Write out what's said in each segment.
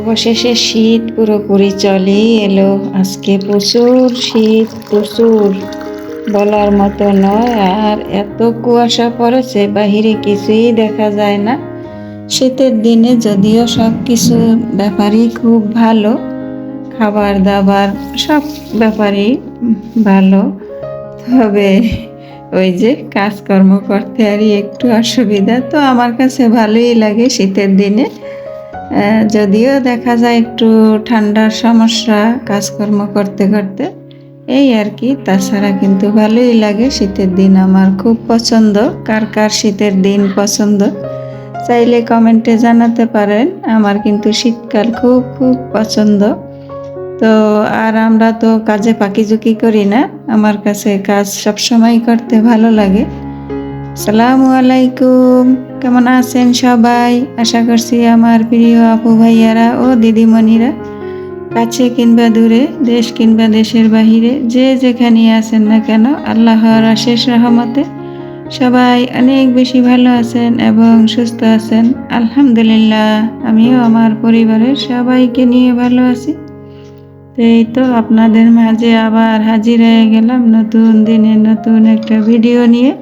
অবশেষে শীত পুরোপুরি চলেই এলো। আজকে প্রচুর শীত, প্রচুর, বলার মতো নয়। আর এত কুয়াশা পড়েছে, বাহিরে কিছুই দেখা যায় না। শীতের দিনে যদিও সব কিছু ব্যাপারই খুব ভালো, খাবার দাবার সব ব্যাপারই ভালো, তবে ওই যে কাজকর্ম করতে আরই একটু অসুবিধা। তো আমার কাছে ভালোই লাগে শীতের দিনে, যদিও দেখা যায় একটু ঠান্ডার সমস্যা কাজকর্ম করতে করতে, এই আর কি। তাছাড়া কিন্তু ভালোই লাগে শীতের দিন, আমার খুব পছন্দ। কার কার শীতের দিন পছন্দ চাইলে কমেন্টে জানাতে পারেন। আমার কিন্তু শীতকাল খুব খুব পছন্দ। তো আর আমরা তো কাজে ফাঁকিঝুঁকি করি না, আমার কাছে কাজ সবসময় করতে ভালো লাগে। আসসালামু আলাইকুম, কেমন আছেন সবাই? আশা করছি আমার প্রিয় আপু ভাইয়ারা ও দিদিমণিরা কাছে কিংবা দূরে, দেশ কিংবা দেশের বাহিরে, যে যেখানে আছেন না কেন, আল্লাহর অশেষ রহমতে সবাই অনেক বেশি ভালো আছেন এবং সুস্থ আছেন। আলহামদুলিল্লাহ, আমিও আমার পরিবারের সবাইকে নিয়ে ভালো আছি। এই তো আপনাদের মাঝে আবার হাজির হয়ে গেলাম নতুন দিনে নতুন একটা ভিডিও নিয়ে।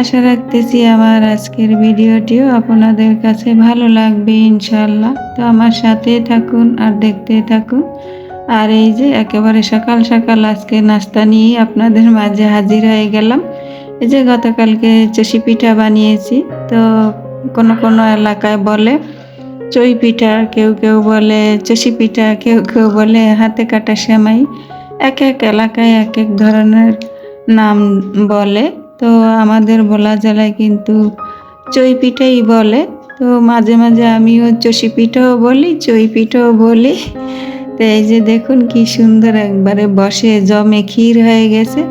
আশা রাখতেছি আমার আজকের ভিডিওটিও আপনাদের কাছে ভালো লাগবে ইনশাল্লাহ। তো আমার সাথে থাকুন আর দেখতে থাকুন। আর এই যে একেবারে সকাল সকাল আজকে নাস্তা নিয়ে আপনাদের মাঝে হাজির হয়ে গেলাম। এই যে গতকালকে চষি পিঠা বানিয়েছি। তো কোনো কোনো এলাকায় বলে চই পিঠা, কেউ কেউ বলে চষি পিঠা, কেউ কেউ বলে হাতে কাটা সেমাই। এক এক এলাকায় এক এক ধরনের নাম বলে। তো আমাদের ভোলা জেলায় কিন্তু চই পিঠাই বলে। তো মাঝে মাঝে আমিও চষি পিঠাও বলি, চই পিঠাও বলি। তো এই যে দেখুন কি সুন্দর একবারে বসে জমে ক্ষীর হয়ে গেছে।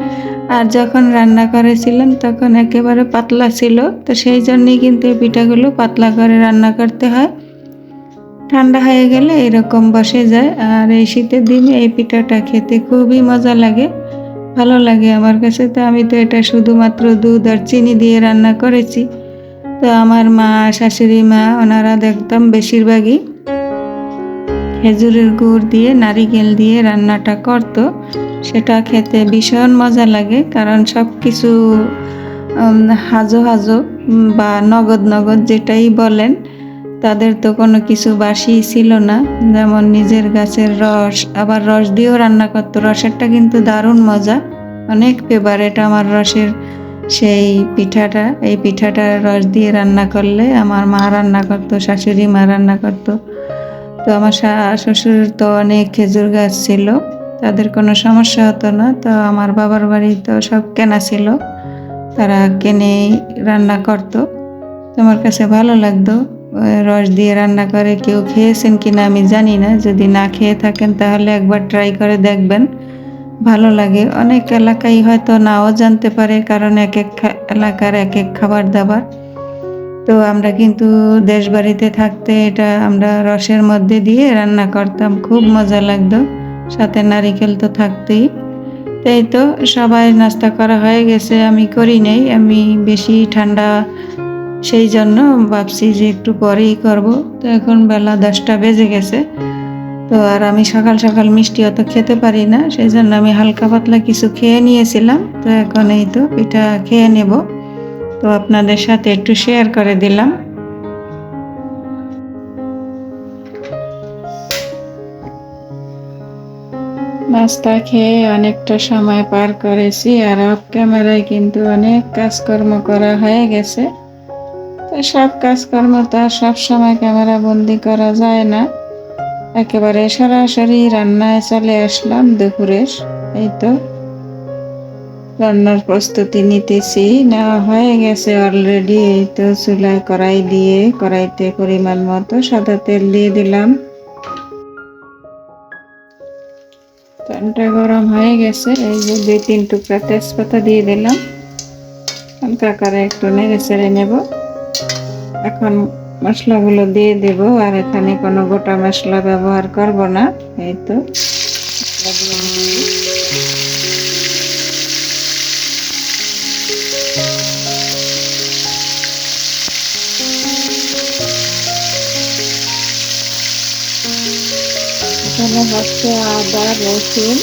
আর যখন রান্না করেছিলাম তখন একেবারে পাতলা ছিল, তো সেই জন্যই কিন্তু এই পিঠাগুলো পাতলা করে রান্না করতে হয়। ঠান্ডা হয়ে গেলে এরকম বসে যায়। আর এই শীতের দিনে এই পিঠাটা খেতে খুবই মজা লাগে, ভালো লাগে আমার কাছে। তো আমি তো এটা শুধুমাত্র দুধ আর চিনি দিয়ে রান্না করেছি। তো আমার মা, শাশুড়ি মা, ওনারা দেখতাম বেশিরভাগই খেজুরের গুড় দিয়ে, নারিকেল দিয়ে রান্নাটা করতো। সেটা খেতে ভীষণ মজা লাগে, কারণ সব কিছু হাজো হাজো বা নগদ নগদ যেটাই বলেন, তাদের তো কোনো কিছু বাসি ছিল না। যেমন নিজের গাছের রস, আবার রস দিয়েও রান্না করতো। রসেরটা কিন্তু দারুণ মজা, অনেক ফেভারেট আমার রসের সেই পিঠাটা। এই পিঠাটা রস দিয়ে রান্না করলে আমার মা রান্না করতো, শাশুড়ি মা রান্না করতো। তো আমার শ্বশুর তো অনেক খেজুর গাছ ছিল, তাদের কোনো সমস্যা হতো না। তো আমার বাবার বাড়ি তো সব কেনা ছিল, তারা কিনে রান্না করতো। তো আমার কাছে ভালো লাগতো রস দিয়ে রান্না করে। কেউ খেয়েছেন কিনা আমি জানি না, যদি না খেয়ে থাকেন তাহলে একবার ট্রাই করে দেখবেন, ভালো লাগে। অনেক এলাকায় হয়তো নাও জানতে পারে, কারণ এক এক এলাকার এক এক খাবার দাবার। তো আমরা কিন্তু দেশ বাড়িতে থাকতে এটা আমরা রসের মধ্যে দিয়ে রান্না করতাম, খুব মজা লাগতো। সাথে নারিকেল তো থাকতেই। তাই তো সবাই নাস্তা করা হয়ে গেছে, আমি করি নাই, আমি বেশি ঠান্ডা সেই জন্য ভাবছি যে একটু পরেই করব। তো এখন বেলা 10টা বেজে গেছে। তো আর আমি সকাল সকাল মিষ্টি অত খেতে পারি না, সেই জন্য আমি হালকা পাতলা কিছু খেয়ে নিয়েছিলাম। তো এখন এই তো পিঠা খেয়ে নেব, তো আপনাদের সাথে একটু শেয়ার করে দিলাম। নাস্তা খেয়ে অনেকটা সময় পার করেছি, আর অফ ক্যামেরায় কিন্তু অনেক কাজকর্ম করা হয়ে গেছে। তো সব কাজকর্ম তো আর সবসময় ক্যামেরা বন্দি করা যায় না। একেবারে সরাসরি রান্নায় চলে আসলাম দুপুরের। এই তো রান্নার প্রস্তুতি নিতেছি, নেওয়া হয়ে গেছে অলরেডি। এই তো চুলায় কড়াই দিয়ে, কড়াইতে পরিমাণ মতো সাদা তেল দিয়ে দিলাম। প্যানটা গরম হয়ে গেছে, এই যে 2-3 টুকরা তেজপাতা দিয়ে দিলাম। হালকা করে একটু নেড়ে চেড়ে নেব। এখন মশলাগুলো দিয়ে দেব, আর এখানে কোনো গোটা মশলা ব্যবহার করব না। এই তো হচ্ছে আদা, রসুন,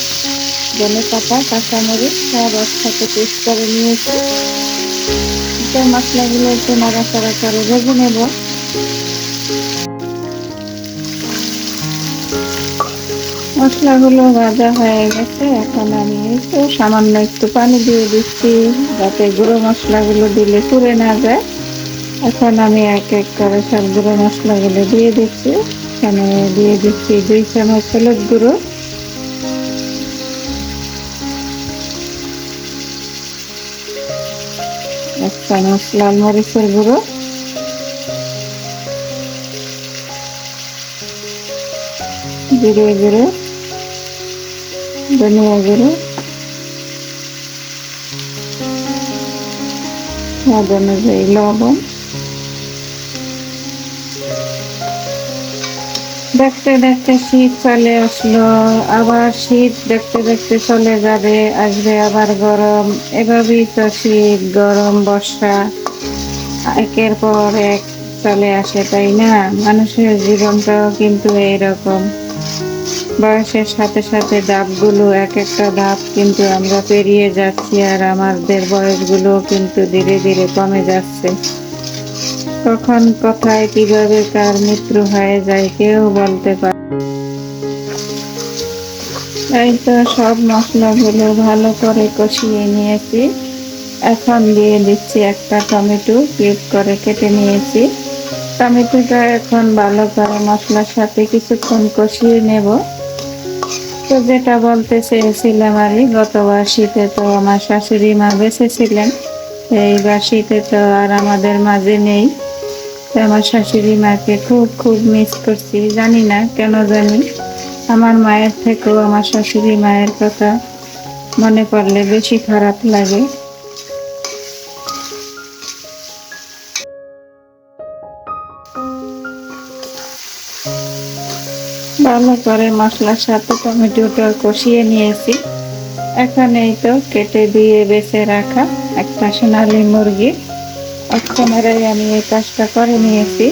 ধনেপাতা, কাঁচামরিচ সব একসাথে পেস্ট করে নিয়েছি। তো মশলাগুলো একটু নাড়াচাড়া করে ভেজে নেব। মশলাগুলো ভাজা হয়ে গেছে, এখন আমি একটু সামান্য একটু পানি দিয়ে দিচ্ছি যাতে গুঁড়ো মশলাগুলো দিলে পুড়ে না যায়। এখন আমি এক এক করে সব গুঁড়ো মশলাগুলো দিয়ে দিচ্ছি। এখানে দিয়ে দিচ্ছি 2 চামচ হলুদ গুঁড়ো, 1 চামচ লাল মরিচের গুঁড়ো, জিরে গুঁড়ো, ধনিয়া গুঁড়ো, স্বাদ অনুযায়ী লবণ। দেখতে দেখতে শীত চলে আসলো, আবার শীত দেখতে দেখতে চলে যাবে, আসবে আবার গরম। এভাবেই তো শীত, গরম, বর্ষা একের পর এক চলে আসে, তাই না? মানুষের জীবনটাও কিন্তু এইরকম। বয়সের সাথে সাথে ধাপগুলো, এক একটা ধাপ কিন্তু আমরা পেরিয়ে যাচ্ছি, আর আমাদের বয়সগুলো কিন্তু ধীরে ধীরে কমে যাচ্ছে। কখন কোথায় কিভাবে কার মৃত্যু হয়ে যায় কেউ বলতে পারে। এই তো সব মশলাগুলো ভালো করে কষিয়ে নিয়েছি। এখন দিয়ে দিচ্ছি একটা টমেটো কিউব করে কেটে নিয়েছি। টমেটোটা এখন ভালো করে মশলার সাথে কিছুক্ষণ কষিয়ে নেব। তো যেটা বলতে চেয়েছিলাম, গতবার শীতে তো আমার শাশুড়ি মা বেঁচে ছিলেন, এইবার শীতে তো আর আমাদের মাঝে নেই। আমার শাশুড়ি মাকে খুব খুব মিস করছি, জানি না কেন জানি। আমার মায়ের থেকেও আমার শাশুড়ি মায়ের কথা মনে পড়লে বেশি খারাপ লাগে। ভালো করে মশলার সাথে টমেটোটা কষিয়ে নিয়েছি। এখন এই তো কেটে দিয়ে বেছে রাখা একটা সোনালী মুরগি অক্ষমেরাই আমি এই কাজটা করে নিয়েছি।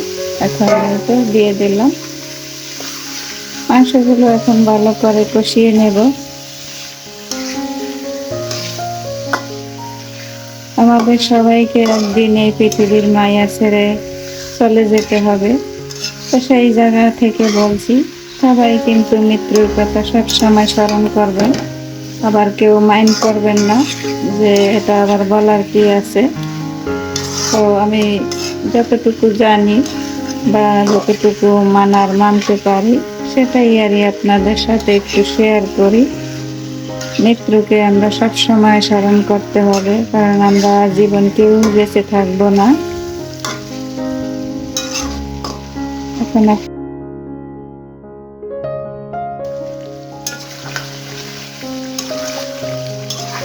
এখন এই তো দিয়ে দিলাম। মাংসগুলো এখন ভালো করে কষিয়ে নেব। আমাদের সবাইকে একদিন এই পৃথিবীর মায়া ছেড়ে চলে যেতে হবে। তো সেই জায়গা থেকে বলছি, সবাই কিন্তু মৃত্যুর কথা সবসময় স্মরণ করবেন। আবার কেউ মাইন্ড করবেন না যে এটা আবার বলার কি আছে। তো আমি যতটুকু জানি বা যতটুকু মানতে পারি সেটাই আপনাদের সাথে একটু শেয়ার করি। মৃত্যুকে আমরা সবসময় স্মরণ করতে হবে, কারণ আমরা জীবন কেউ বেঁচে থাকবো না। এখন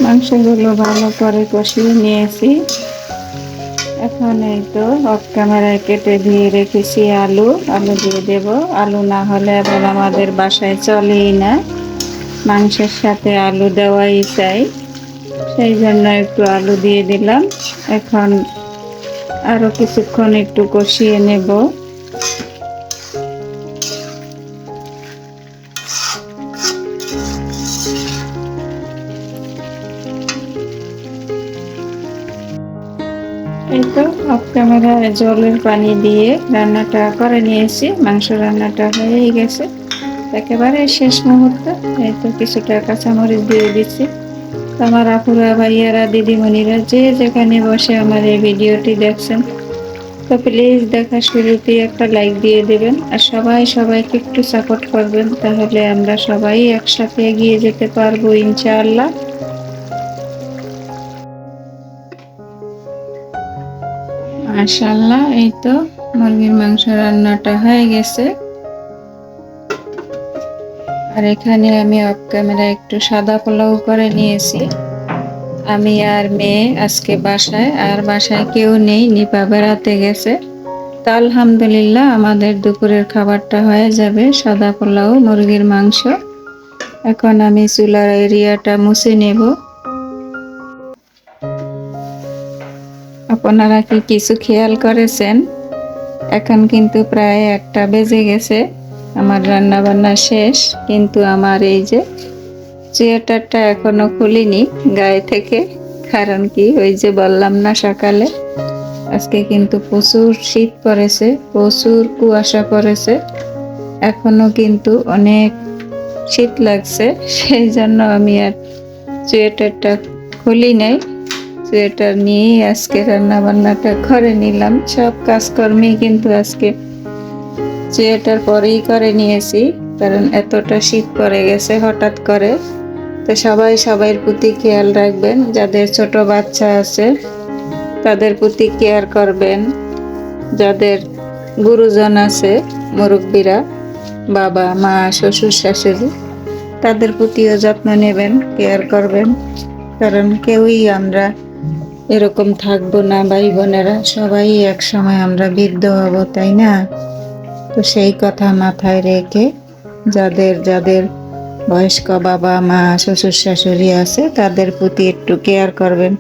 মাংসগুলো ভালো করে কষিয়ে নিয়েছি। এখন এই তো অফ ক্যামেরায় কেটে দিয়ে রেখেছি আলু দিয়ে দেব। আলু না হলে আবার আমাদের বাসায় চলেই না, মাংসের সাথে আলু দেওয়াই চাই, সেই জন্য একটু আলু দিয়ে দিলাম। এখন আরো কিছুক্ষণ একটু কষিয়ে নেব। এই তো অফ ক্যামেরায় জলের পানি দিয়ে রান্নাটা করে নিয়েছি। মাংস রান্নাটা হয়েই গেছে, একেবারে শেষ মুহূর্তে। এই তো কিছুটা কাঁচামরিচ দিয়ে দিচ্ছি। আমার আপুরা, ভাইয়ারা, দিদিমণিরা যে যেখানে বসে আমার এই ভিডিওটি দেখছেন, তো প্লিজ দেখা শুরুতেই একটা লাইক দিয়ে দেবেন, আর সবাইকে একটু সাপোর্ট করবেন, তাহলে আমরা সবাই একসাথে এগিয়ে যেতে পারবো ইনশাআল্লাহ। মাশাআল্লাহ, এই তো মুরগির মাংস রান্নাটা হয়ে গেছে। আর এখানে আমি অফ ক্যামেরা একটু সাদা পোলাও করে নিয়েছি। আমি আর মেয়ে আজকে বাসায়, আর বাসায় কেউ নেই, নিপা বেড়াতে গেছে। তা আলহামদুলিল্লাহ আমাদের দুপুরের খাবারটা হয়ে যাবে, সাদা পোলাও, মুরগির মাংস। এখন আমি চুলার এরিয়াটা মুছে নেব। আপনারা কি কিছু খেয়াল করেছেন? এখন কিন্তু প্রায় 1টা বেজে গেছে। আমার রান্না বান্না শেষ, কিন্তু আমার এই যে সোয়েটারটা এখনো খুলিনি গায়ে থেকে। কারণ কি, ওই যে বললাম না সকালে, আজকে কিন্তু প্রচুর শীত পড়েছে, প্রচুর কুয়াশা পড়েছে, এখনো কিন্তু অনেক শীত লাগছে। সেই জন্য আমি আর সোয়েটারটা খুলি নাই। সোয়েটার নিয়েই আজকে রান্না বান্নাটা করে নিলাম। সব কাজকর্মই কিন্তু আজকে সোয়েটার পরেই করে নিয়েছি, কারণ এতটা শীত পড়ে গেছে হঠাৎ করে। তো সবাই সবার প্রতি খেয়াল রাখবেন, যাদের ছোট বাচ্চা আছে তাদের প্রতি কেয়ার করবেন, যাদের গুরুজন আছে মুরব্বীরা, বাবা মা শ্বশুর শাশুড়ি, তাদের প্রতিও যত্ন নেবেন, কেয়ার করবেন। কারণ কেউই আমরা এরকম থাকবো না, ভাই বোনেরা সবাই এক সময় আমরা বৃদ্ধ হব, তাই না? তো সেই কথা মাথায় রেখে যাদের যাদের বয়স্ক বাবা মা শ্বশুর শাশুড়ি আছে তাদের প্রতি একটু কেয়ার করবেন।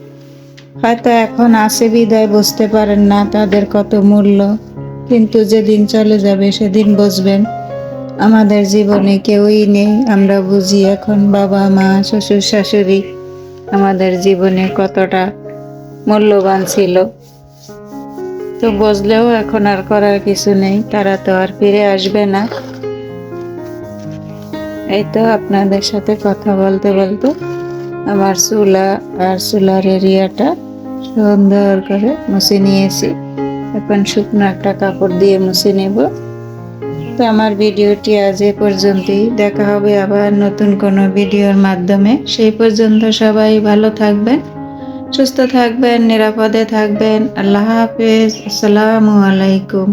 হয়তো এখন আছে বিদায় বুঝতে পারেন না তাদের কত মূল্য, কিন্তু যেদিন চলে যাবে সেদিন বুঝবেন আমাদের জীবনে কেউই নেই। আমরা বুঝি এখন বাবা মা শ্বশুর শাশুড়ি আমাদের জীবনে কতটা মূল্যবান ছিল। তো বুঝলেও এখন আর করার কিছু নেই, তারা তো আর ফিরে আসবে না। এই তো আপনাদের সাথে কথা বলতে বলতে আমার চুলা আর চুলার এরিয়াটা সুন্দর করে মুছে নিয়েছি। এখন শুকনো একটা কাপড় দিয়ে মুছে নেব। তো আমার ভিডিওটি আজ এ পর্যন্তই। দেখা হবে আবার নতুন কোনো ভিডিওর মাধ্যমে। সেই পর্যন্ত সবাই ভালো থাকবেন, সুস্থ থাকবেন, নিরাপদে থাকবেন। আল্লাহ হাফেজ। আসসালামু আলাইকুম।